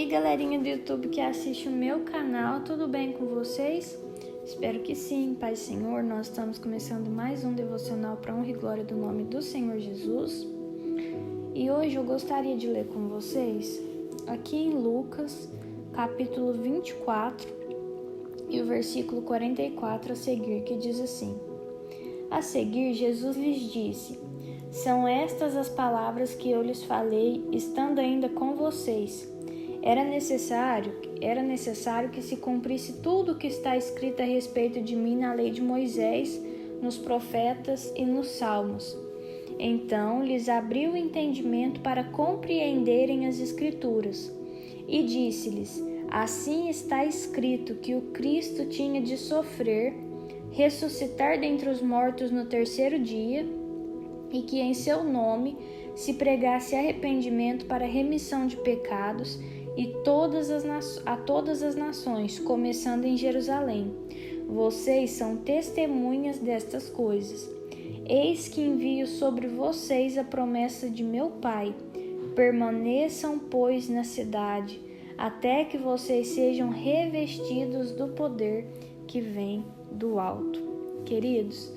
Galerinha do YouTube que assiste o meu canal, tudo bem com vocês? Espero que sim, Pai Senhor. Nós estamos começando mais um devocional para honra e glória do nome do Senhor Jesus. E hoje eu gostaria de ler com vocês aqui em Lucas, capítulo 24 e o versículo 44 a seguir, que diz assim: A seguir, Jesus lhes disse: São estas as palavras que eu lhes falei, estando ainda com vocês. Era necessário que se cumprisse tudo o que está escrito a respeito de mim na lei de Moisés, nos profetas e nos salmos. Então lhes abriu o entendimento para compreenderem as Escrituras. E disse-lhes: Assim está escrito que o Cristo tinha de sofrer, ressuscitar dentre os mortos no terceiro dia, e que em seu nome se pregasse arrependimento para remissão de pecados a todas as nações, começando em Jerusalém. Vocês são testemunhas destas coisas. Eis que envio sobre vocês a promessa de meu Pai. Permaneçam, pois, na cidade, até que vocês sejam revestidos do poder que vem do alto. Queridos,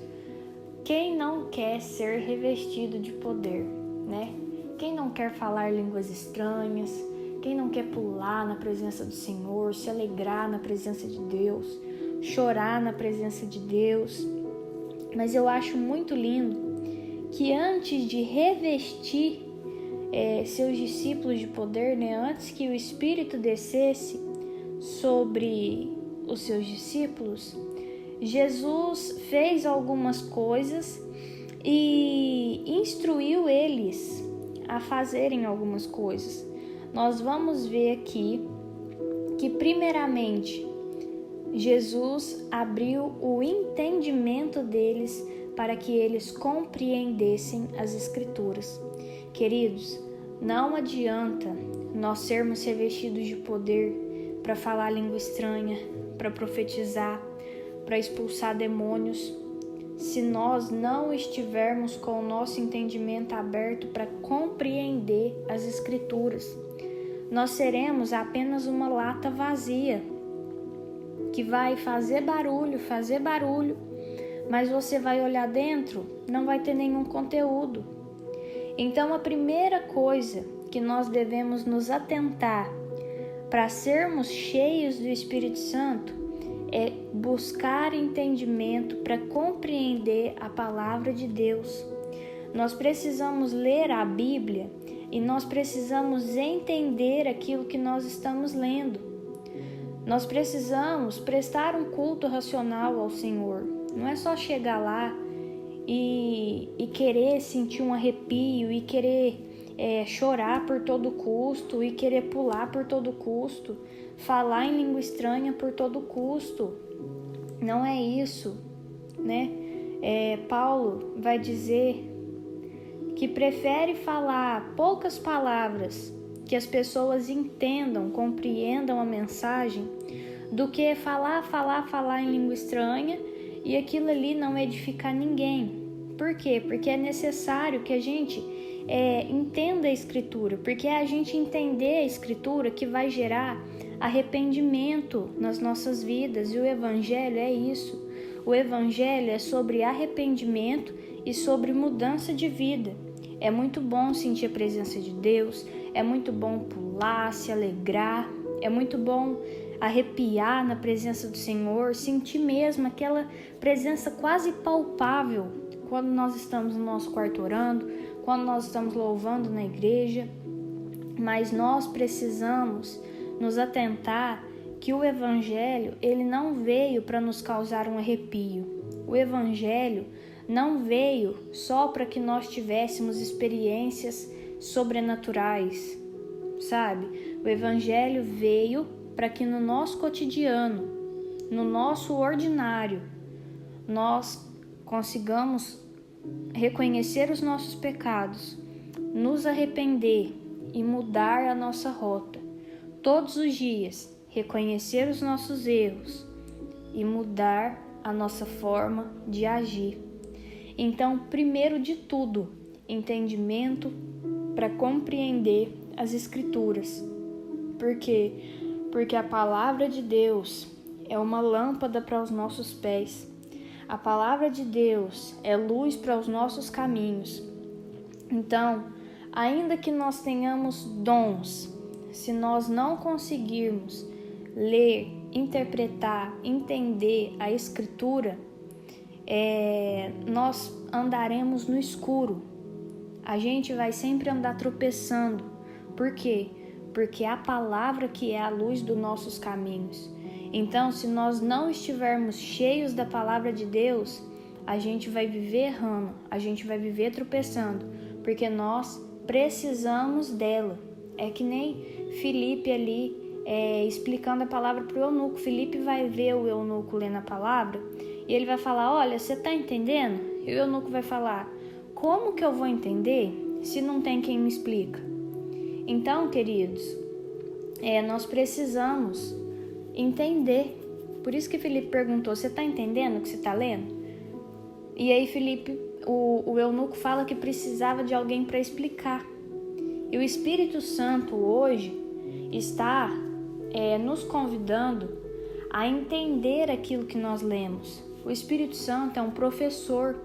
quem não quer ser revestido de poder, né? Quem não quer falar línguas estranhas? Quem não quer pular na presença do Senhor, se alegrar na presença de Deus, chorar na presença de Deus? Mas eu acho muito lindo que antes de revestir seus discípulos de poder, né, antes que o Espírito descesse sobre os seus discípulos, Jesus fez algumas coisas e instruiu eles a fazerem algumas coisas. Nós vamos ver aqui que, primeiramente, Jesus abriu o entendimento deles para que eles compreendessem as Escrituras. Queridos, não adianta nós sermos revestidos de poder para falar língua estranha, para profetizar, para expulsar demônios, se nós não estivermos com o nosso entendimento aberto para compreender as Escrituras. Nós seremos apenas uma lata vazia, que vai fazer barulho, mas você vai olhar dentro, não vai ter nenhum conteúdo. Então, a primeira coisa que nós devemos nos atentar para sermos cheios do Espírito Santo é buscar entendimento para compreender a palavra de Deus. Nós precisamos ler a Bíblia e nós precisamos entender aquilo que nós estamos lendo. Nós precisamos prestar um culto racional ao Senhor. Não é só chegar lá e querer sentir um arrepio e querer chorar por todo custo e querer pular por todo custo, falar em língua estranha por todo custo. Não é isso, né? Paulo vai dizer que prefere falar poucas palavras que as pessoas entendam, compreendam a mensagem, do que falar em língua estranha e aquilo ali não edificar ninguém. Por quê? Porque é necessário que a gente entenda a Escritura, porque é a gente entender a Escritura que vai gerar arrependimento nas nossas vidas, e o Evangelho é isso. O Evangelho é sobre arrependimento e sobre mudança de vida. É muito bom sentir a presença de Deus, é muito bom pular, se alegrar, é muito bom arrepiar na presença do Senhor, sentir mesmo aquela presença quase palpável quando nós estamos no nosso quarto orando, quando nós estamos louvando na igreja. Mas nós precisamos nos atentar que o Evangelho, ele não veio para nos causar um arrepio. O Evangelho não veio só para que nós tivéssemos experiências sobrenaturais, sabe? O Evangelho veio para que no nosso cotidiano, no nosso ordinário, nós consigamos reconhecer os nossos pecados, nos arrepender e mudar a nossa rota. Todos os dias, reconhecer os nossos erros e mudar a nossa forma de agir. Então, primeiro de tudo, entendimento para compreender as Escrituras. Por quê? Porque a palavra de Deus é uma lâmpada para os nossos pés. A palavra de Deus é luz para os nossos caminhos. Então, ainda que nós tenhamos dons, se nós não conseguirmos ler, interpretar, entender a Escritura, nós andaremos no escuro. A gente vai sempre andar tropeçando. Por quê? Porque é a palavra que é a luz dos nossos caminhos. Então, se nós não estivermos cheios da palavra de Deus, a gente vai viver errando, a gente vai viver tropeçando, porque nós precisamos dela. É que nem Filipe ali explicando a palavra para o eunuco. Filipe vai ver o eunuco lendo a palavra e ele vai falar: olha, você está entendendo? E o eunuco vai falar: como que eu vou entender se não tem quem me explica? Então, queridos, nós precisamos entender. Por isso que Filipe perguntou: você está entendendo o que você está lendo? E aí Filipe, o eunuco, fala que precisava de alguém para explicar. E o Espírito Santo hoje está nos convidando a entender aquilo que nós lemos. O Espírito Santo é um professor.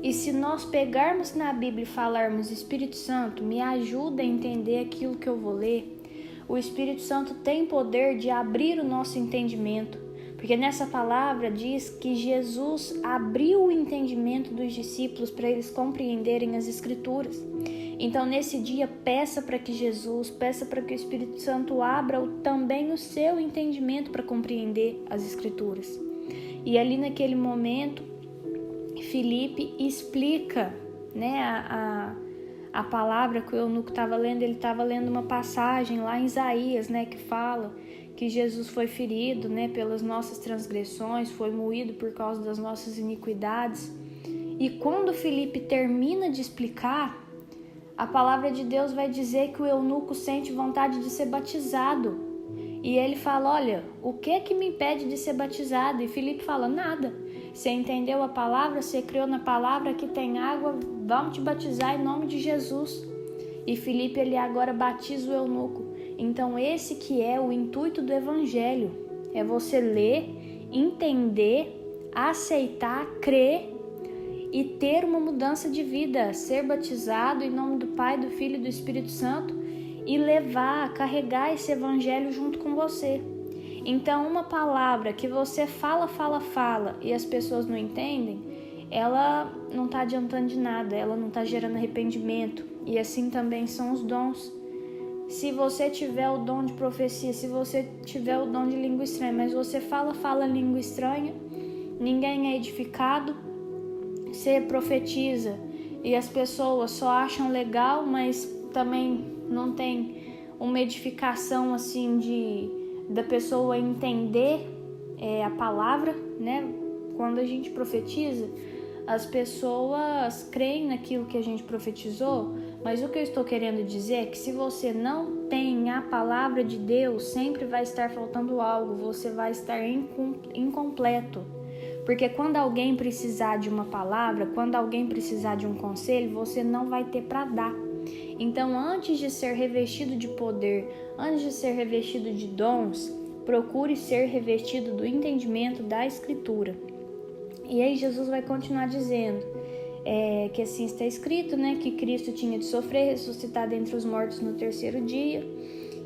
E se nós pegarmos na Bíblia e falarmos: Espírito Santo, me ajuda a entender aquilo que eu vou ler, o Espírito Santo tem poder de abrir o nosso entendimento. Porque nessa palavra diz que Jesus abriu o entendimento dos discípulos para eles compreenderem as Escrituras. Então, nesse dia, peça para que o Espírito Santo abra também o seu entendimento para compreender as Escrituras. E ali naquele momento, Filipe explica, a palavra que o eunuco estava lendo. Ele estava lendo uma passagem lá em Isaías, que fala que Jesus foi ferido, pelas nossas transgressões, foi moído por causa das nossas iniquidades. E quando Filipe termina de explicar, a palavra de Deus vai dizer que o eunuco sente vontade de ser batizado. E ele fala: olha, o que é que me impede de ser batizado? E Filipe fala: nada. Você entendeu a palavra, você criou na palavra, aqui tem água, vamos te batizar em nome de Jesus. E Filipe, ele agora batiza o eunuco. Então esse que é o intuito do Evangelho, é você ler, entender, aceitar, crer e ter uma mudança de vida, ser batizado em nome do Pai, do Filho e do Espírito Santo e levar, carregar esse Evangelho junto com você. Então, uma palavra que você fala e as pessoas não entendem, ela não está adiantando de nada, ela não está gerando arrependimento. E assim também são os dons. Se você tiver o dom de profecia, se você tiver o dom de língua estranha, mas você fala língua estranha, ninguém é edificado. Você profetiza e as pessoas só acham legal, mas também não tem uma edificação assim da pessoa entender a palavra, Quando a gente profetiza, as pessoas creem naquilo que a gente profetizou, mas o que eu estou querendo dizer é que se você não tem a palavra de Deus, sempre vai estar faltando algo, você vai estar incompleto. Porque quando alguém precisar de uma palavra, quando alguém precisar de um conselho, você não vai ter para dar. Então, antes de ser revestido de poder, antes de ser revestido de dons, procure ser revestido do entendimento da Escritura. E aí Jesus vai continuar dizendo que assim está escrito, que Cristo tinha de sofrer, ressuscitar dentre os mortos no terceiro dia,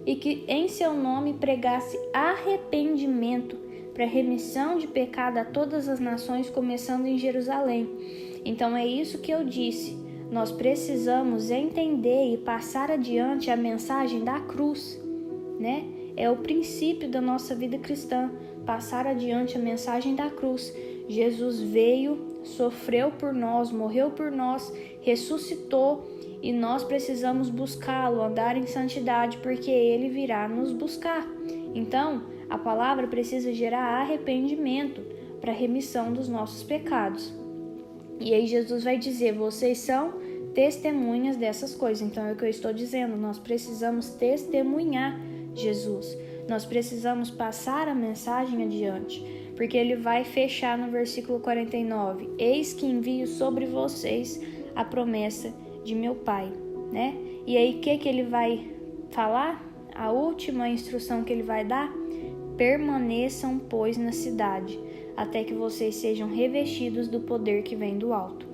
e que em seu nome pregasse arrependimento para remissão de pecado a todas as nações, começando em Jerusalém. Então é isso que eu disse. Nós precisamos entender e passar adiante a mensagem da cruz, É o princípio da nossa vida cristã, passar adiante a mensagem da cruz. Jesus veio, sofreu por nós, morreu por nós, ressuscitou e nós precisamos buscá-lo, andar em santidade, porque ele virá nos buscar. Então, a palavra precisa gerar arrependimento para a remissão dos nossos pecados. E aí Jesus vai dizer: vocês são testemunhas dessas coisas. Então é o que eu estou dizendo, nós precisamos testemunhar Jesus. Nós precisamos passar a mensagem adiante, porque ele vai fechar no versículo 49. Eis que envio sobre vocês a promessa de meu Pai, E aí o que ele vai falar? a última instrução que ele vai dar: permaneçam, pois, na cidade, até que vocês sejam revestidos do poder que vem do alto.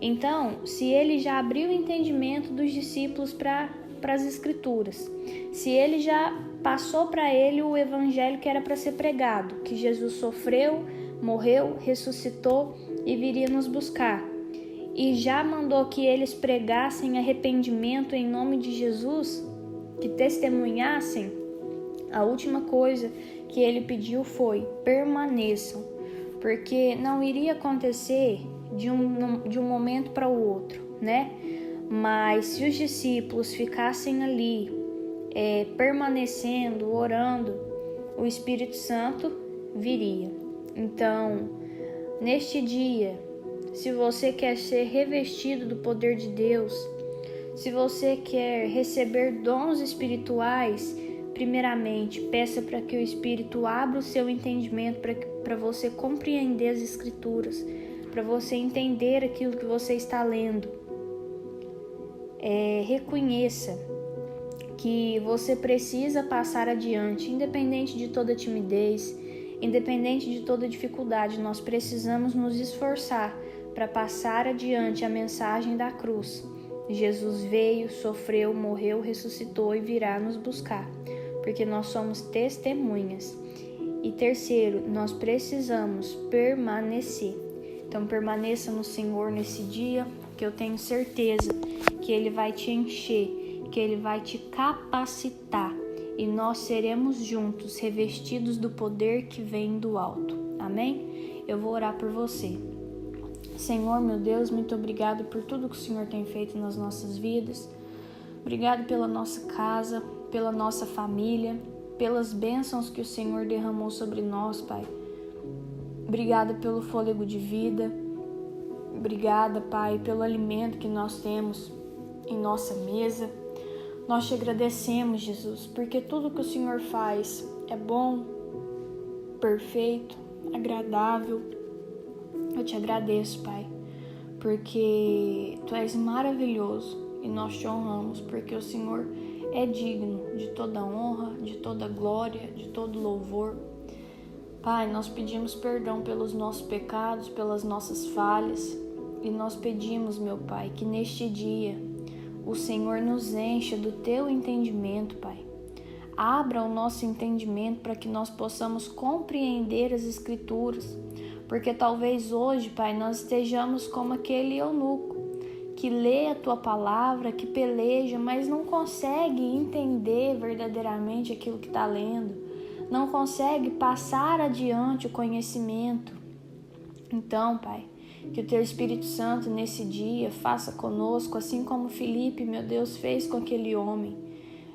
Então, se ele já abriu o entendimento dos discípulos para as Escrituras, se ele já passou para ele o evangelho que era para ser pregado, que Jesus sofreu, morreu, ressuscitou e viria nos buscar, e já mandou que eles pregassem arrependimento em nome de Jesus, que testemunhassem, a última coisa que ele pediu foi: permaneçam, porque não iria acontecer de um momento para o outro, né? Mas se os discípulos ficassem ali, permanecendo, orando, o Espírito Santo viria. Então, neste dia, se você quer ser revestido do poder de Deus, se você quer receber dons espirituais, primeiramente, peça para que o Espírito abra o seu entendimento para você compreender as Escrituras, para você entender aquilo que você está lendo. Reconheça que você precisa passar adiante, independente de toda timidez, independente de toda dificuldade. Nós precisamos nos esforçar para passar adiante a mensagem da cruz. Jesus veio, sofreu, morreu, ressuscitou e virá nos buscar, porque nós somos testemunhas. E terceiro, nós precisamos permanecer. Então permaneça no Senhor nesse dia, que eu tenho certeza que Ele vai te encher, que Ele vai te capacitar, e nós seremos juntos revestidos do poder que vem do alto. Amém? Eu vou orar por você. Senhor, meu Deus, muito obrigado por tudo que o Senhor tem feito nas nossas vidas. Obrigado pela nossa casa, pela nossa família, pelas bênçãos que o Senhor derramou sobre nós, Pai. Obrigada pelo fôlego de vida. Obrigada, Pai, pelo alimento que nós temos em nossa mesa. Nós te agradecemos, Jesus, porque tudo que o Senhor faz é bom, perfeito, agradável. Eu te agradeço, Pai, porque Tu és maravilhoso e nós te honramos, porque o Senhor é digno de toda honra, de toda glória, de todo louvor. Pai, nós pedimos perdão pelos nossos pecados, pelas nossas falhas, e nós pedimos, meu Pai, que neste dia o Senhor nos encha do Teu entendimento, Pai. Abra o nosso entendimento para que nós possamos compreender as Escrituras, porque talvez hoje, Pai, nós estejamos como aquele eunuco que lê a Tua palavra, que peleja, mas não consegue entender verdadeiramente aquilo que está lendo, não consegue passar adiante o conhecimento. Então, Pai, que o Teu Espírito Santo nesse dia faça conosco, assim como Filipe, meu Deus, fez com aquele homem,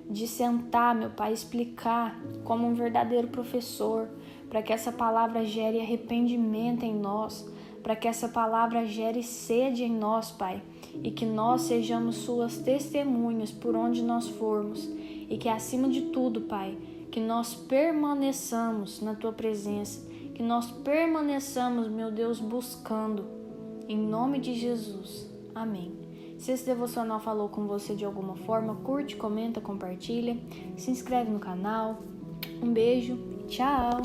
de sentar, meu Pai, explicar como um verdadeiro professor, para que essa palavra gere arrependimento em nós, para que essa palavra gere sede em nós, Pai, e que nós sejamos Suas testemunhas por onde nós formos, e que acima de tudo, Pai, que nós permaneçamos na Tua presença, que nós permaneçamos, meu Deus, buscando, em nome de Jesus. Amém. Se esse devocional falou com você de alguma forma, curte, comenta, compartilha, se inscreve no canal. Um beijo e tchau!